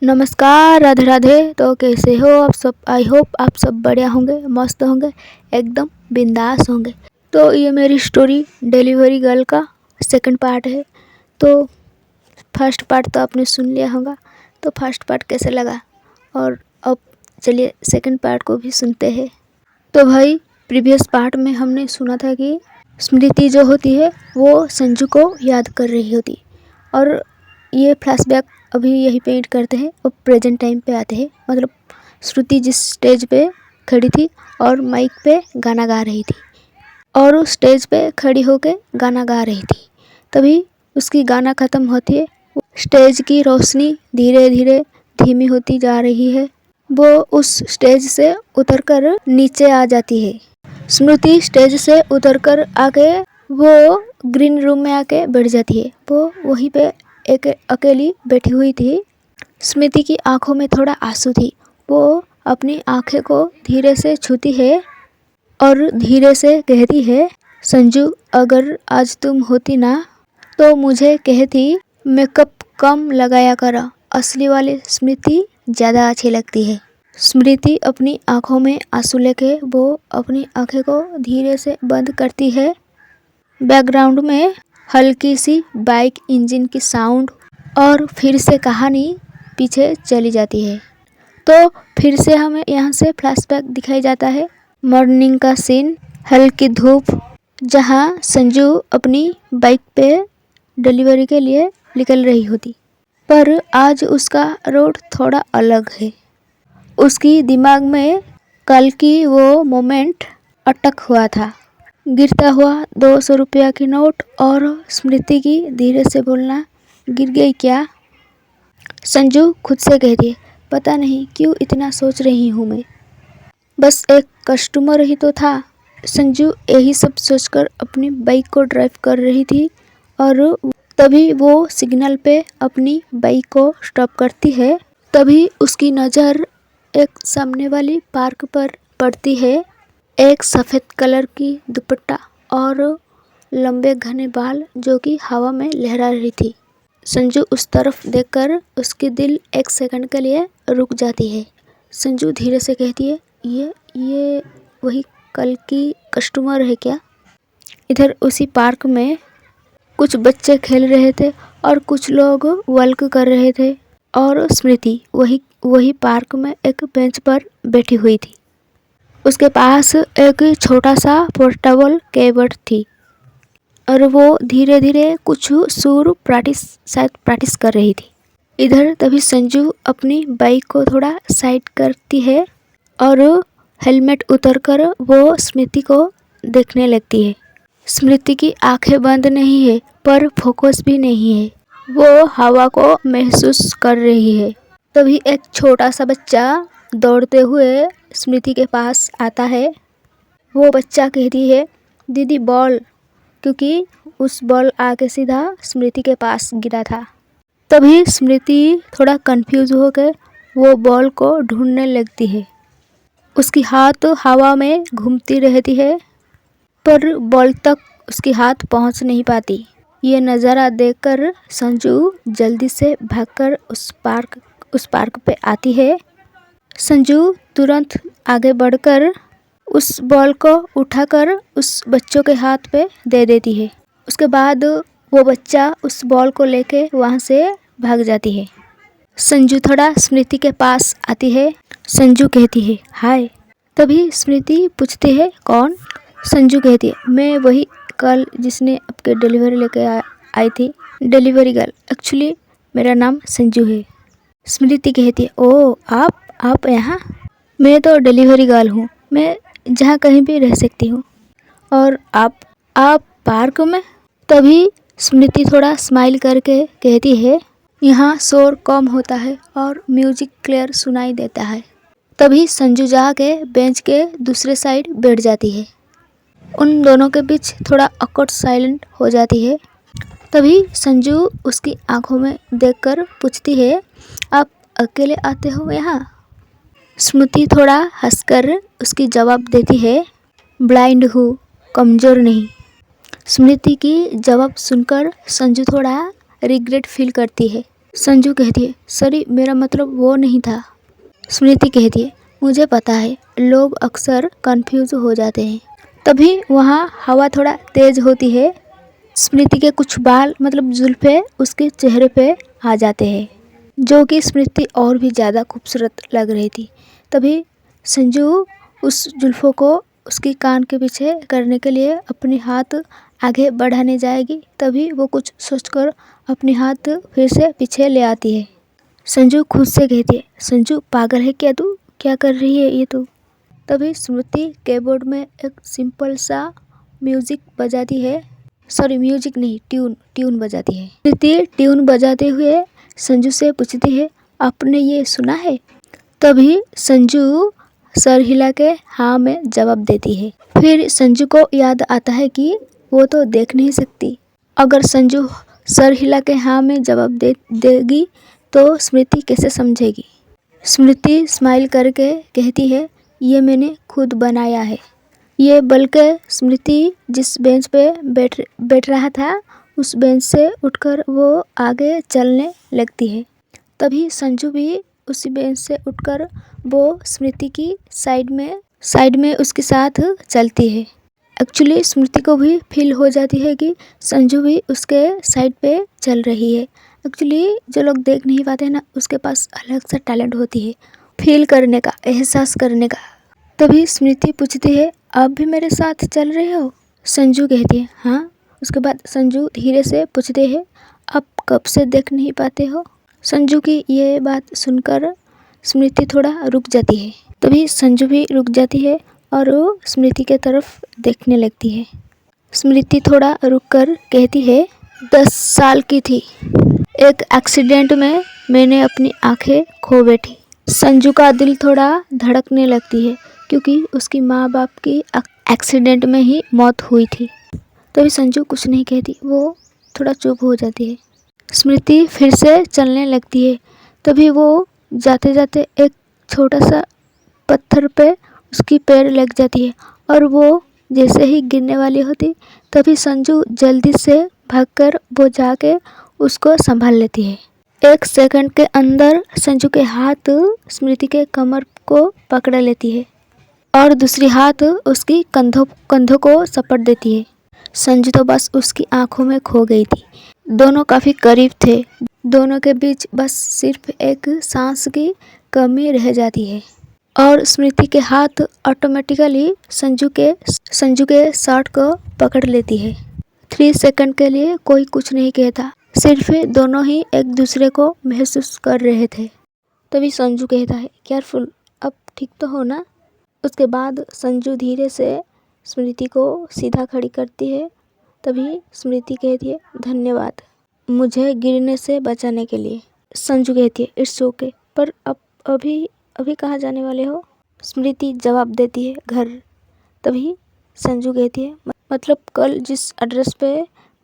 नमस्कार, राधे राधे। तो कैसे हो आप सब? आई होप आप सब बढ़िया होंगे, मस्त होंगे, एकदम बिंदास होंगे। तो ये मेरी स्टोरी डिलीवरी गर्ल का सेकंड पार्ट है। तो फर्स्ट पार्ट तो आपने सुन लिया होगा, तो फर्स्ट पार्ट कैसे लगा, और अब चलिए सेकंड पार्ट को भी सुनते हैं। तो भाई, प्रीवियस पार्ट में हमने सुना था कि स्मृति जो होती है वो संजू को याद कर रही होती, और ये फ्लैशबैक अभी यही पेंट करते हैं और प्रेजेंट टाइम पे आते हैं। मतलब श्रुति जिस स्टेज पे खड़ी थी और माइक पे गाना गा रही थी, और उस स्टेज पे खड़ी होके गाना गा रही थी, तभी उसकी गाना ख़त्म होती है। स्टेज की रोशनी धीरे धीरे धीमी होती जा रही है। वो उस स्टेज से उतरकर नीचे आ जाती है। स्मृति स्टेज से उतरकर आके वो ग्रीन रूम में आके बैठ जाती है। वो वहीं पे एक अकेली बैठी हुई थी। स्मृति की आंखों में थोड़ा आंसू थी। वो अपनी आंखें को धीरे से छूती है और धीरे से कहती है, संजू, अगर आज तुम होती ना तो मुझे कहती मेकअप कम लगाया कर, असली वाली स्मृति ज़्यादा अच्छी लगती है। स्मृति अपनी आंखों में आंसू लेके वो अपनी आंखें को धीरे से बंद करती है। बैकग्राउंड में हल्की सी बाइक इंजन की साउंड, और फिर से कहानी पीछे चली जाती है। तो फिर से हमें यहाँ से फ्लैशबैक दिखाई जाता है। मॉर्निंग का सीन, हल्की धूप, जहाँ संजू अपनी बाइक पे डिलीवरी के लिए निकल रही होती, पर आज उसका रोड थोड़ा अलग है। उसकी दिमाग में कल की वो मोमेंट अटक हुआ था। गिरता हुआ 200 रुपया की नोट और स्मृति की धीरे से बोलना, गिर गई क्या? संजू खुद से कहती है, पता नहीं क्यों इतना सोच रही हूँ मैं, बस एक कस्टमर ही तो था। संजू यही सब सोचकर अपनी बाइक को ड्राइव कर रही थी, और तभी वो सिग्नल पे अपनी बाइक को स्टॉप करती है। तभी उसकी नज़र एक सामने वाली पार्क पर पड़ती है। एक सफ़ेद कलर की दुपट्टा और लंबे घने बाल जो कि हवा में लहरा रही थी। संजू उस तरफ देखकर उसकी दिल एक सेकंड के लिए रुक जाती है। संजू धीरे से कहती है, ये वही कल की कस्टमर है क्या? इधर उसी पार्क में कुछ बच्चे खेल रहे थे और कुछ लोग वॉक कर रहे थे, और स्मृति वही पार्क में एक बेंच पर बैठी हुई थी। उसके पास एक छोटा सा पोर्टेबल कीबोर्ड थी, और वो धीरे धीरे कुछ सुर प्रैक्टिस कर रही थी। इधर तभी संजू अपनी बाइक को थोड़ा साइड करती है और हेलमेट उतारकर वो स्मृति को देखने लगती है। स्मृति की आंखें बंद नहीं है, पर फोकस भी नहीं है। वो हवा को महसूस कर रही है। तभी एक छोटा सा बच्चा दौड़ते हुए स्मृति के पास आता है। वो बच्चा कहती है, दीदी बॉल, क्योंकि उस बॉल आके सीधा स्मृति के पास गिरा था। तभी स्मृति थोड़ा कंफ्यूज होकर वो बॉल को ढूंढने लगती है। उसकी हाथ हवा में घूमती रहती है, पर बॉल तक उसकी हाथ पहुंच नहीं पाती। ये नज़ारा देखकर संजू जल्दी से भागकर उस पार्क पे आती है। संजू तुरंत आगे बढ़कर उस बॉल को उठाकर उस बच्चों के हाथ पे दे देती है। उसके बाद वो बच्चा उस बॉल को लेके वहाँ से भाग जाती है। संजू थोड़ा स्मृति के पास आती है। संजू कहती है, हाय। तभी स्मृति पूछती है, कौन? संजू कहती है, मैं वही कल जिसने आपके डिलीवरी लेके आई थी, डिलीवरी गर्ल। एक्चुअली मेरा नाम संजू है। स्मृति कहती है, ओह आप यहाँ? मैं तो डिलीवरी गर्ल हूँ, मैं जहाँ कहीं भी रह सकती हूँ। और आप पार्क में? तभी स्मृति थोड़ा स्माइल करके कहती है, यहाँ शोर कम होता है और म्यूजिक क्लियर सुनाई देता है। तभी संजू जाके बेंच के दूसरे साइड बैठ जाती है। उन दोनों के बीच थोड़ा ऑकवर्ड साइलेंट हो जाती है। तभी संजू उसकी आंखों में देखकर पूछती है, आप अकेले आते हो यहाँ? स्मृति थोड़ा हंसकर उसकी जवाब देती है, ब्लाइंड हूँ, कमज़ोर नहीं। स्मृति की जवाब सुनकर संजू थोड़ा रिग्रेट फील करती है। संजू कहती है, सॉरी मेरा मतलब वो नहीं था। स्मृति कहती है, मुझे पता है, लोग अक्सर कंफ्यूज हो जाते हैं। तभी वहाँ हवा थोड़ा तेज होती है। स्मृति के कुछ बाल मतलब जुल्फे उसके चेहरे पे आ जाते हैं, जो कि स्मृति और भी ज़्यादा खूबसूरत लग रही थी। तभी संजू उस जुल्फों को उसकी कान के पीछे करने के लिए अपने हाथ आगे बढ़ाने जाएगी, तभी वो कुछ सोचकर अपने हाथ फिर से पीछे ले आती है। संजू खुद से कहती है, संजू पागल है क्या तू, क्या कर रही है ये तू। तभी स्मृति कीबोर्ड में एक सिंपल सा म्यूजिक बजाती है, सॉरी म्यूजिक नहीं, ट्यून बजाती है। स्मृति ट्यून बजाते हुए संजू से पूछती है, आपने ये सुना है। तभी संजू सर हिला के हाँ में जवाब देती है। फिर संजू को याद आता है कि वो तो देख नहीं सकती। अगर संजू सर हिला के हाँ में जवाब देगी तो स्मृति कैसे समझेगी। स्मृति स्माइल करके कहती है, ये मैंने खुद बनाया है। ये बल्कि स्मृति जिस बेंच पे बैठ रहा था उस बेंच से उठकर वो आगे चलने लगती है। तभी संजू भी उसी बेंच से उठकर वो स्मृति की साइड में उसके साथ चलती है। एक्चुअली स्मृति को भी फील हो जाती है कि संजू भी उसके साइड पे चल रही है। एक्चुअली जो लोग देख नहीं पाते ना, उसके पास अलग सा टैलेंट होती है फील करने का, एहसास करने का। तभी स्मृति पूछती है, आप भी मेरे साथ चल रहे हो। संजू कहती है, हाँ। उसके बाद संजू धीरे से पूछते हैं, आप कब से देख नहीं पाते हो। संजू की ये बात सुनकर स्मृति थोड़ा रुक जाती है। तभी संजू भी रुक जाती है और वो स्मृति के तरफ देखने लगती है। स्मृति थोड़ा रुककर कहती है, 10 साल की थी, एक एक्सीडेंट में मैंने अपनी आंखें खो बैठी। संजू का दिल थोड़ा धड़कने लगती है क्योंकि उसकी माँ बाप की एक्सीडेंट में ही मौत हुई थी। तभी संजू कुछ नहीं कहती, वो थोड़ा चुप हो जाती है। स्मृति फिर से चलने लगती है। तभी वो जाते जाते एक छोटा सा पत्थर पे उसकी पैर लग जाती है और वो जैसे ही गिरने वाली होती तभी संजू जल्दी से भागकर वो जाके उसको संभाल लेती है। 1 सेकंड के अंदर संजू के हाथ स्मृति के कमर को पकड़ लेती है और दूसरी हाथ उसकी कंधों को सपट देती है। संजू तो बस उसकी आंखों में खो गई थी। दोनों काफ़ी करीब थे, दोनों के बीच बस सिर्फ एक सांस की कमी रह जाती है और स्मृति के हाथ ऑटोमेटिकली संजू के शर्ट को पकड़ लेती है। 3 सेकंड के लिए कोई कुछ नहीं कहता, सिर्फ दोनों ही एक दूसरे को महसूस कर रहे थे। तभी संजू कहता है, केयरफुल, अब ठीक तो हो ना। उसके बाद संजू धीरे से स्मृति को सीधा खड़ी करती है। तभी स्मृति कहती है, धन्यवाद मुझे गिरने से बचाने के लिए। संजू कहती है, इट्स ओके, पर अभी कहाँ जाने वाले हो। स्मृति जवाब देती है, घर। तभी संजू कहती है, मतलब कल जिस एड्रेस पे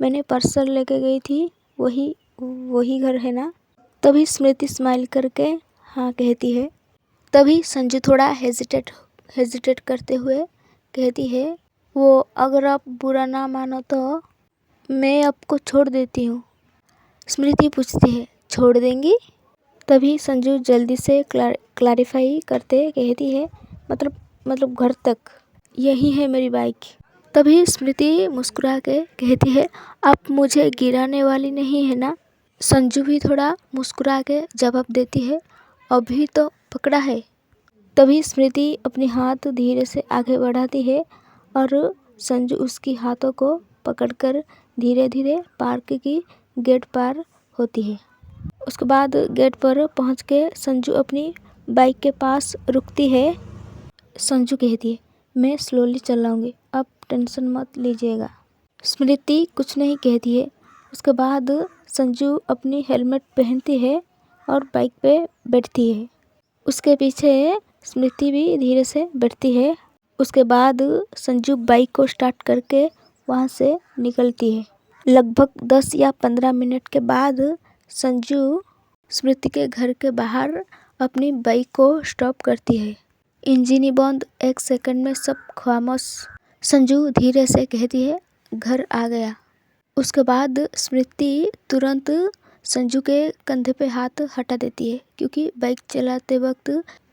मैंने पार्सल लेके गई थी वही घर है ना। तभी स्मृति स्माइल करके हाँ कहती है। तभी संजू थोड़ा हेजिटेट करते हुए कहती है, वो अगर आप बुरा ना मानो तो मैं आपको छोड़ देती हूँ। स्मृति पूछती है, छोड़ देंगी। तभी संजू जल्दी से क्लैरिफाई करते कहती है, मतलब घर तक, यही है मेरी बाइक। तभी स्मृति मुस्कुरा के कहती है, आप मुझे गिराने वाली नहीं है ना। संजू भी थोड़ा मुस्कुरा के जवाब देती है, अभी तो पकड़ा है। तभी स्मृति अपने हाथ धीरे से आगे बढ़ाती है और संजू उसकी हाथों को पकड़कर धीरे धीरे पार्क की गेट पार होती है। उसके बाद गेट पर पहुंच के संजू अपनी बाइक के पास रुकती है। संजू कहती है, मैं स्लोली चलाऊंगी, आप टेंशन मत लीजिएगा। स्मृति कुछ नहीं कहती है। उसके बाद संजू अपनी हेलमेट पहनती है और बाइक पे बैठती है। उसके पीछे स्मृति भी धीरे से बैठती है। उसके बाद संजू बाइक को स्टार्ट करके वहाँ से निकलती है। लगभग 10 या 15 मिनट के बाद संजू स्मृति के घर के बाहर अपनी बाइक को स्टॉप करती है। इंजन ही बंद, 1 सेकंड में सब खामोश। संजू धीरे से कहती है, घर आ गया। उसके बाद स्मृति तुरंत संजू के कंधे पे हाथ हटा देती है क्योंकि बाइक चलाते वक्त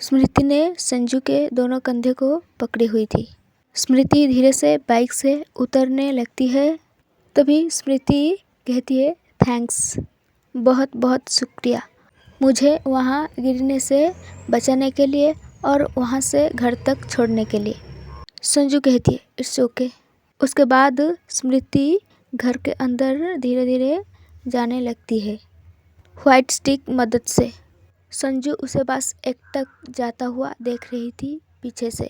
स्मृति ने संजू के दोनों कंधे को पकड़ी हुई थी। स्मृति धीरे से बाइक से उतरने लगती है। तभी स्मृति कहती है, थैंक्स, बहुत बहुत शुक्रिया मुझे वहाँ गिरने से बचाने के लिए और वहाँ से घर तक छोड़ने के लिए। संजू कहती है, इट्स ओके। उसके बाद स्मृति घर के अंदर धीरे धीरे जाने लगती है व्हाइट स्टिक मदद से। संजू उसे बस एकटक जाता हुआ देख रही थी पीछे से।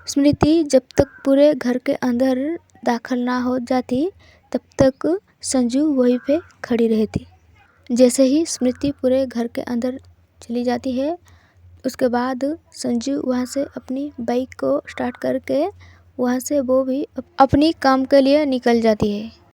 स्मृति जब तक पूरे घर के अंदर दाखिल ना हो जाती तब तक संजू वहीं पे खड़ी रहती। जैसे ही स्मृति पूरे घर के अंदर चली जाती है उसके बाद संजू वहाँ से अपनी बाइक को स्टार्ट करके वहाँ से वो भी अपनी काम के लिए निकल जाती है।